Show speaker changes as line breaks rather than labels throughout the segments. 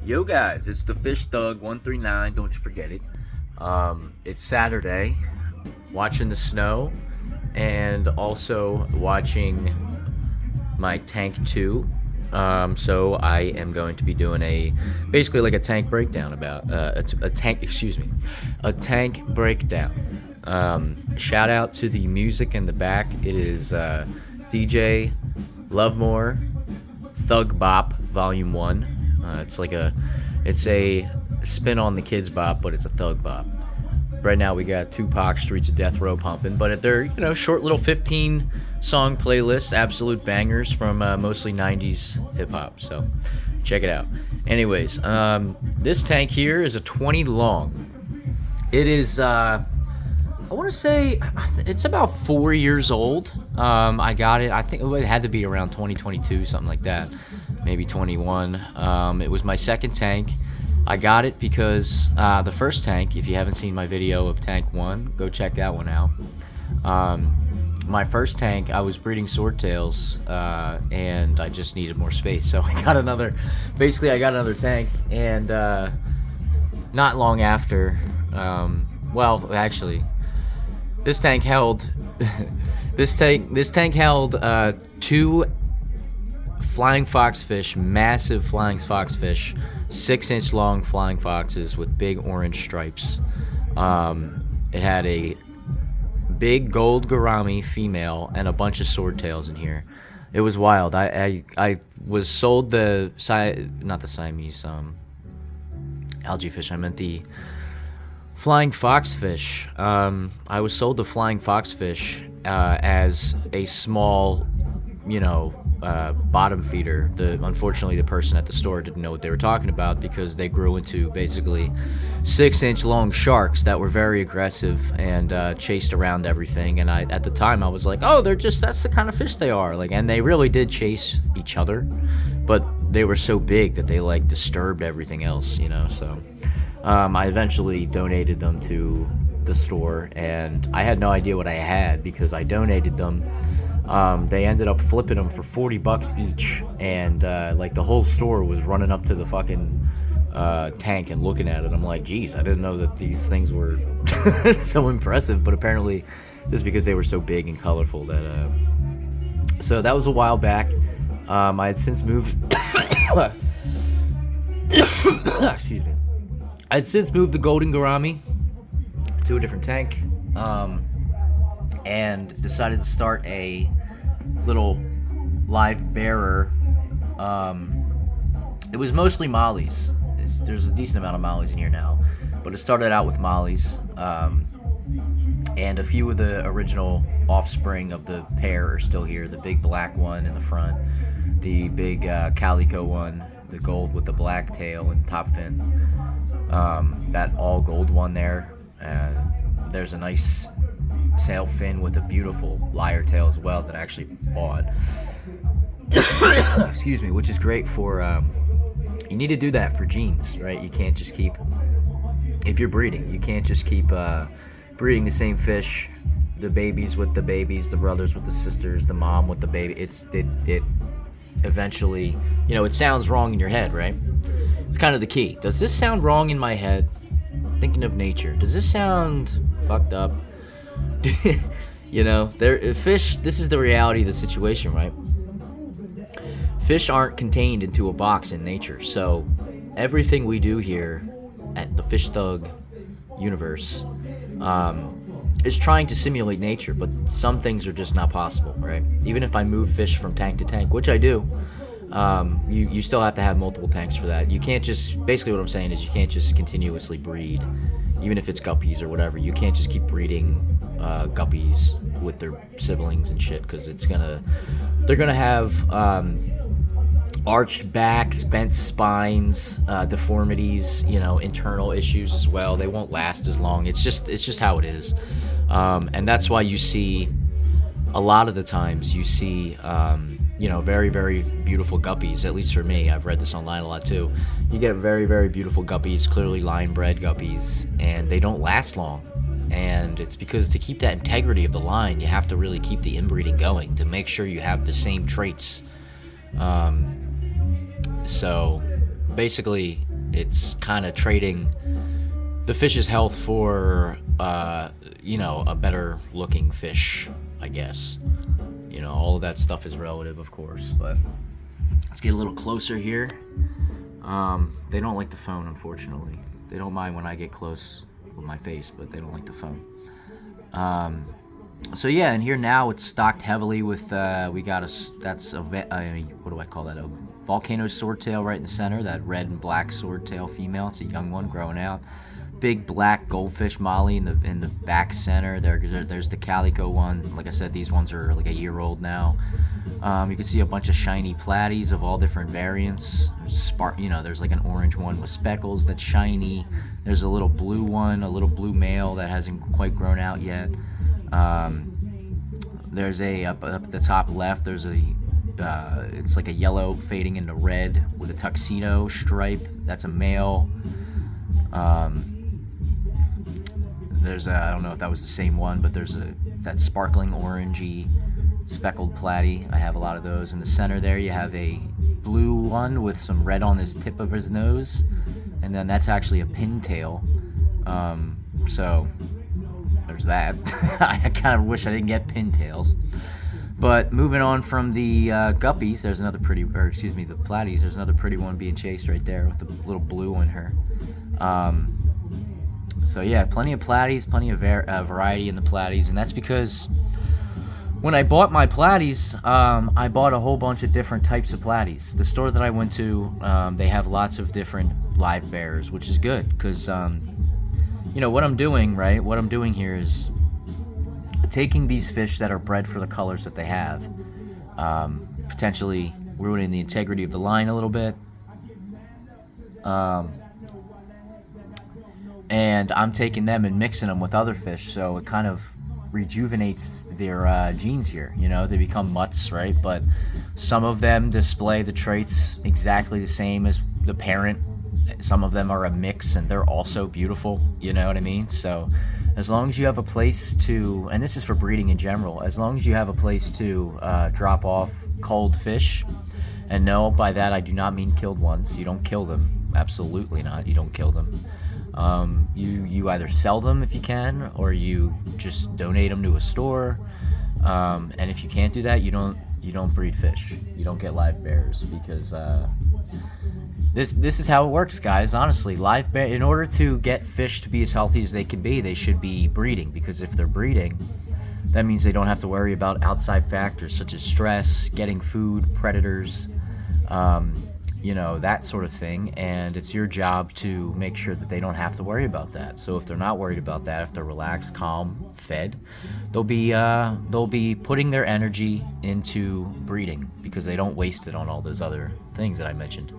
Yo guys, it's the Fish Thug 139. Don't you forget it. It's Saturday, watching the snow, and also watching my tank 2. So I am going to be doing basically like a tank breakdown about a tank breakdown. Shout out to the music in the back. It is DJ Lovemore Thug Bop Volume 1. It's a spin on the Kids Bop, but it's a Thug Bop. Right now we got Tupac, Streets of Death Row pumping, but they're short little 15 song playlists, absolute bangers from mostly 90s hip hop. So check it out. Anyways, this tank here is a 20 long. It is I want to say it's about 4 years old. I got it. I think it had to be around 2022, something like that. Maybe 21. It was my second tank. I got it because the first tank, if you haven't seen my video of tank 1, go check that one out. My first tank, I was breeding swordtails, and I just needed more space. So I got another tank, and not long after, this tank held two flying foxfish, massive flying foxfish, 6-inch long flying foxes with big orange stripes. It had a big gold gourami female and a bunch of swordtails in here. It was wild. I was sold not the Siamese algae fish. I meant the flying foxfish. I was sold the flying foxfish as a small, bottom feeder. Unfortunately, the person at the store didn't know what they were talking about because they grew into basically 6-inch long sharks that were very aggressive and chased around everything. And at the time I was like, oh, that's the kind of fish they are. And they really did chase each other, but they were so big that they disturbed everything else, so I eventually donated them to the store, and I had no idea what I had because I donated them. They ended up flipping them for $40 each, and the whole store was running up to the fucking tank and looking at it. I'm like, geez, I didn't know that these things were so impressive, but apparently just because they were so big and colorful that so that was a while back. I had since moved excuse me. I'd since moved the golden gourami to a different tank, and decided to start a little live bearer. It was mostly mollies. There's a decent amount of mollies in here now, but it started out with mollies, and a few of the original offspring of the pair are still here. The big black one in the front, the big calico one, the gold with the black tail and top fin, that all gold one there. There's a nice sail fin with a beautiful lyre tail as well that I actually bought. Excuse me, which is great for you need to do that for genes, right? You can't just keep, if you're breeding, you can't just keep breeding the same fish, the babies with the babies, the brothers with the sisters, the mom with the baby. It eventually, it sounds wrong in your head, right? It's kind of the key. Does this sound wrong in my head? Thinking of nature, does this sound fucked up? Fish, this is the reality of the situation, right? Fish aren't contained into a box in nature, so everything we do here at the Fish Thug universe is trying to simulate nature, but some things are just not possible, right? Even if I move fish from tank to tank, which I do, you still have to have multiple tanks for that. You can't just, basically what I'm saying is you can't just continuously breed, even if it's guppies or whatever. You can't just keep breeding guppies with their siblings and shit, because they're gonna have arched backs, bent spines, deformities, internal issues as well. They won't last as long. It's just how it is, and that's why you see a lot of the times you see very, very beautiful guppies. At least for me, I've read this online a lot too. You get very, very beautiful guppies, clearly line bred guppies, and they don't last long. And it's because to keep that integrity of the line, you have to really keep the inbreeding going to make sure you have the same traits. So basically, it's kind of trading the fish's health for, you know, a better looking fish, I guess. You know, all of that stuff is relative, of course, but let's get a little closer here. They don't like the phone, unfortunately. They don't mind when I get close with my face, but they don't like the phone. So yeah, and here now it's stocked heavily with, we got what do I call that? A volcano swordtail right in the center, that red and black swordtail female. It's a young one growing out. Big black goldfish molly in the back center. There's the calico one. Like I said, these ones are like a year old now. You can see a bunch of shiny platies of all different variants. There's like an orange one with speckles that's shiny. There's a little blue one, a little blue male that hasn't quite grown out yet. There's up at the top left, there's it's like a yellow fading into red with a tuxedo stripe. That's a male. There's I don't know if that was the same one, but there's that sparkling orangey speckled platy. I have a lot of those. In the center there, you have a blue one with some red on his tip of his nose, and then that's actually a pintail. So there's that. I kind of wish I didn't get pintails. But moving on from the guppies, there's another pretty, or excuse me, the platies. There's another pretty one being chased right there with the little blue on her. So yeah, plenty of platies, plenty of variety in the platies, and that's because when I bought my platies, I bought a whole bunch of different types of platies. The store that I went to, they have lots of different live bears, which is good because you know what I'm doing, right? What I'm doing here is taking these fish that are bred for the colors that they have, potentially ruining the integrity of the line a little bit, and I'm taking them and mixing them with other fish, so it kind of rejuvenates their genes here. You know, they become mutts, right? But some of them display the traits exactly the same as the parent. Some of them are a mix, and they're also beautiful. You know what I mean? So as long as you have a place to, and this is for breeding in general, as long as you have a place to drop off culled fish, and no, by that I do not mean killed ones. You don't kill them. Absolutely not. You don't kill them. You either sell them if you can, or you just donate them to a store. And if you can't do that, you don't breed fish. You don't get live bears, because this is how it works, guys. Honestly, live bear, in order to get fish to be as healthy as they can be, they should be breeding, because if they're breeding, that means they don't have to worry about outside factors such as stress, getting food, predators, you know, that sort of thing. And it's your job to make sure that they don't have to worry about that. So if they're not worried about that, if they're relaxed, calm, fed, they'll be putting their energy into breeding, because they don't waste it on all those other things that I mentioned.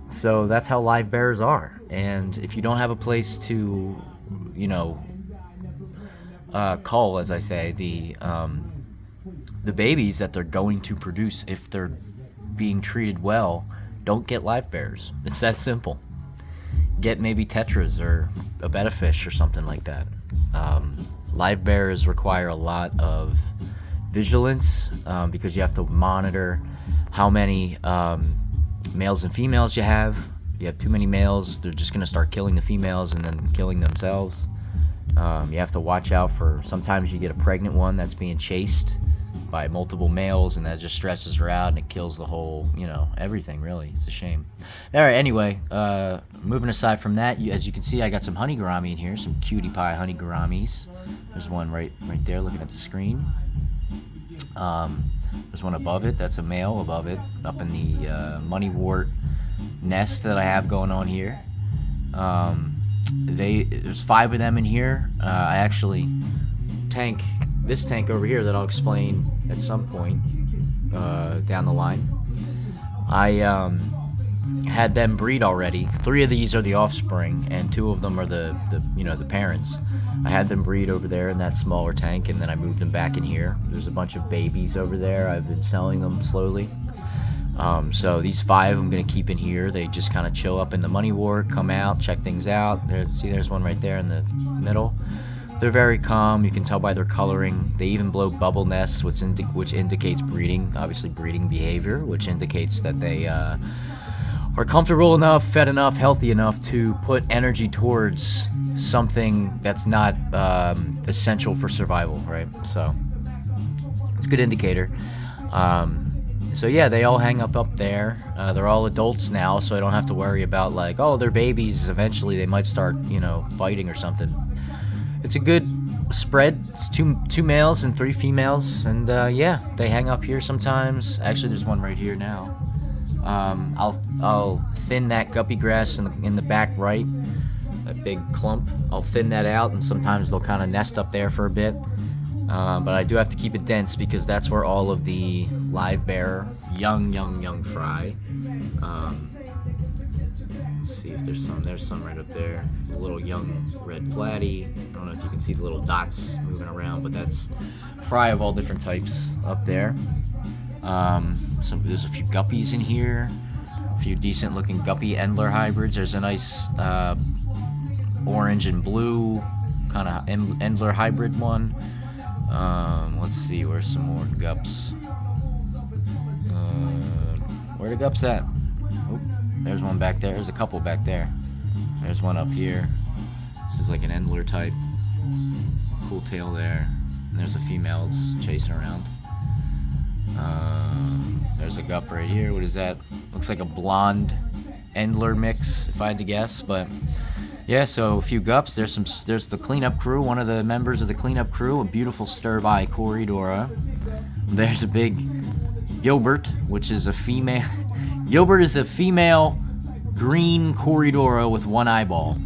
So that's how live bears are. And if you don't have a place to, you know, cull, as I say, the babies that they're going to produce, if they're being treated well, don't get live bears. It's that simple. Get maybe tetras or a betta fish or something like that. Live bears require a lot of vigilance, because you have to monitor how many males and females you have. You have too many males, they're just going to start killing the females and then killing themselves. You have to watch out for, sometimes you get a pregnant one that's being chased by multiple males, and that just stresses her out and it kills the whole, you know, everything, really. It's a shame. All right, anyway, moving aside from that, as you can see, I got some honey gourami in here, some cutie pie honey gouramis. There's one right there looking at the screen. There's one above it, that's a male above it, up in the moneywort nest that I have going on here. There's 5 of them in here. I actually this tank over here that I'll explain at some point down the line. I had them breed already. 3 of these are the offspring, and 2 of them are the parents. I had them breed over there in that smaller tank, and then I moved them back in here. There's a bunch of babies over there. I've been selling them slowly. So these 5 I'm gonna keep in here. They just kind of chill up in the money wart, come out, check things out. There's one right there in the middle. They're very calm. You can tell by their coloring. They even blow bubble nests, which indicates breeding, obviously breeding behavior, which indicates that they are comfortable enough, fed enough, healthy enough to put energy towards something that's not essential for survival, right? So it's a good indicator. So yeah, they all hang up there. They're all adults now, so I don't have to worry about like, oh, they're babies. Eventually, they might start, fighting or something. It's a good spread. It's two males and 3 females, and yeah, they hang up here sometimes. Actually, there's one right here now. I'll thin that guppy grass in the back right, that big clump. I'll thin that out, and sometimes they'll kind of nest up there for a bit. But I do have to keep it dense because that's where all of the live bear, young fry. Let's see if there's some. There's some right up there. A little young red platy. I don't know if you can see the little dots moving around, but that's fry of all different types up there. There's a few guppies in here. A few decent looking guppy endler hybrids. There's a nice orange and blue kind of endler hybrid one. Let's see, where's some more gups? Where the gups at? Oh, there's one back there. There's a couple back there. There's one up here. This is like an endler type. Cool tail there. And there's a female that's chasing around. There's a gup right here. What is that? Looks like a blonde endler mix, if I had to guess, but yeah, so a few gups. There's the cleanup crew, one of the members of the cleanup crew, a beautiful sterbai corridora. There's a big Gilbert, which is a female. Gilbert is a female green corridora with one eyeball.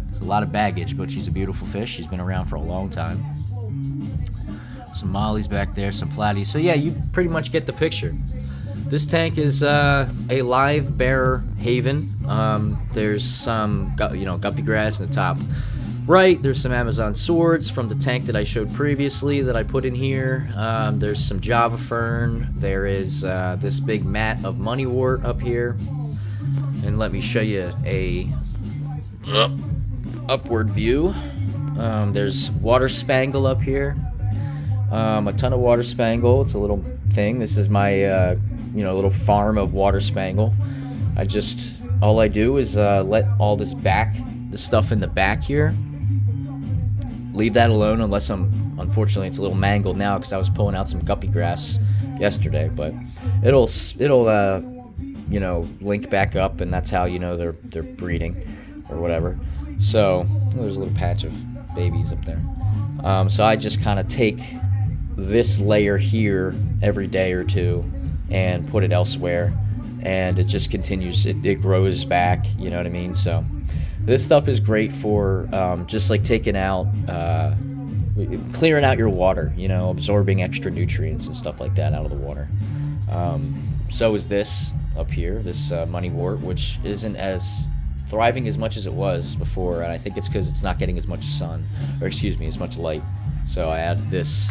It's a lot of baggage, but she's a beautiful fish. She's been around for a long time. Some mollies back there, some platies. So yeah, you pretty much get the picture. This tank is a live bear haven. There's some guppy grass in the top right. There's some Amazon swords from the tank that I showed previously that I put in here. There's some Java fern. There is this big mat of moneywort up here. And let me show you a upward view. There's water spangle up here. A ton of water spangle. It's a little thing. This is my little farm of water spangle. All I do is let all this stuff in the back here, leave that alone unless unfortunately it's a little mangled now because I was pulling out some guppy grass yesterday, but it'll link back up, and that's how they're breeding or whatever. So there's a little patch of babies up there. So I just kind of take this layer here every day or two and put it elsewhere, and it just continues. It grows back, you know what I mean? So this stuff is great for just like taking out, clearing out your water, absorbing extra nutrients and stuff like that out of the water. So is this up here, this moneywort, which isn't as thriving as much as it was before, and I think it's because it's not getting as much as much light. So I added this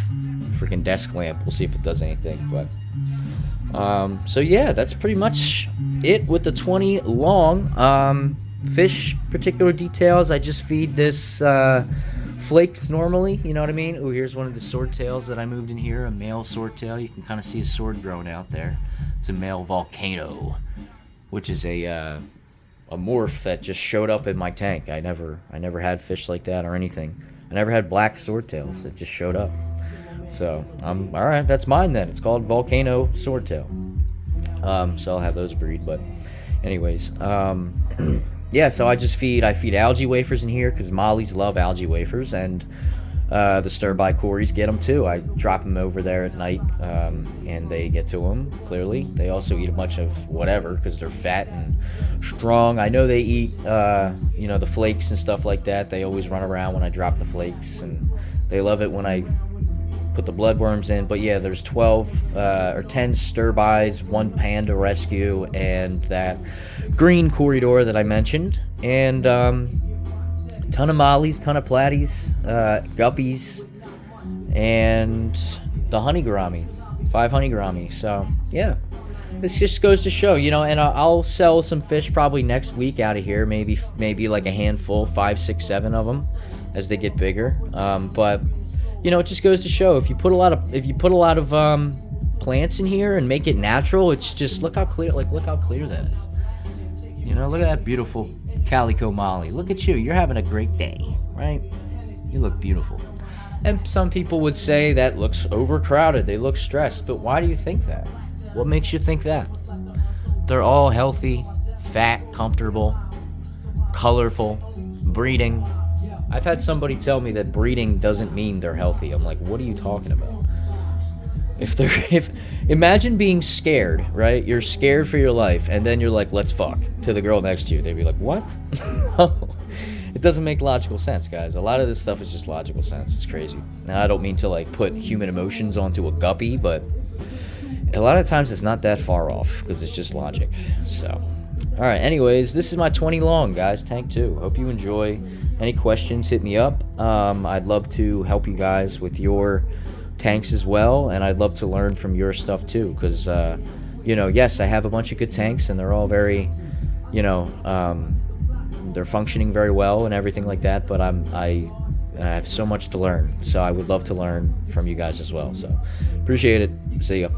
freaking desk lamp. We'll see if it does anything, but so yeah, that's pretty much it with the 20 long. Fish particular details, I just feed this flakes normally, you know what I mean? Oh, here's one of the swordtails that I moved in here, a male swordtail. You can kind of see a sword growing out there. It's a male volcano, which is a morph that just showed up in my tank. I never had fish like that or anything. I never had black swordtails. It just showed up. So all right, that's mine then. It's called volcano swordtail. So I'll have those breed. But anyways, yeah. So I feed algae wafers in here because mollies love algae wafers, and the sterbai cories get them too. I drop them over there at night, and they get to them. Clearly, they also eat a bunch of whatever because they're fat and strong. I know they eat, the flakes and stuff like that. They always run around when I drop the flakes, and they love it when I put the bloodworms in. But yeah, there's 12 or 10 sterbis, 1 panda rescue, and that green corridor that I mentioned, and ton of mollies, ton of platies, guppies, and the honey gourami, 5 honey gourami. So yeah, this just goes to show, and I'll sell some fish probably next week out of here, maybe like a handful, 5, 6, 7 of them as they get bigger. But it just goes to show, if you put a lot of plants in here and make it natural, it's just look how clear that is. You know, look at that beautiful calico Molly. Look at you. You're having a great day, right? You look beautiful. And some people would say that looks overcrowded. They look stressed. But why do you think that? What makes you think that? They're all healthy, fat, comfortable, colorful, breeding. I've had somebody tell me that breeding doesn't mean they're healthy. I'm like, what are you talking about? If imagine being scared, right? You're scared for your life, and then you're like, let's fuck to the girl next to you. They'd be like, what? It doesn't make logical sense, guys. A lot of this stuff is just logical sense. It's crazy. Now, I don't mean to like put human emotions onto a guppy, but a lot of times it's not that far off because it's just logic. So, all right. Anyways, this is my 20 long, guys. Tank 2. Hope you enjoy. Any questions, hit me up. I'd love to help you guys with your tanks as well, and I'd love to learn from your stuff too, because you know, yes, I have a bunch of good tanks and they're all very, you know, they're functioning very well and everything like that, but I have so much to learn, so I would love to learn from you guys as well. So appreciate it. See ya.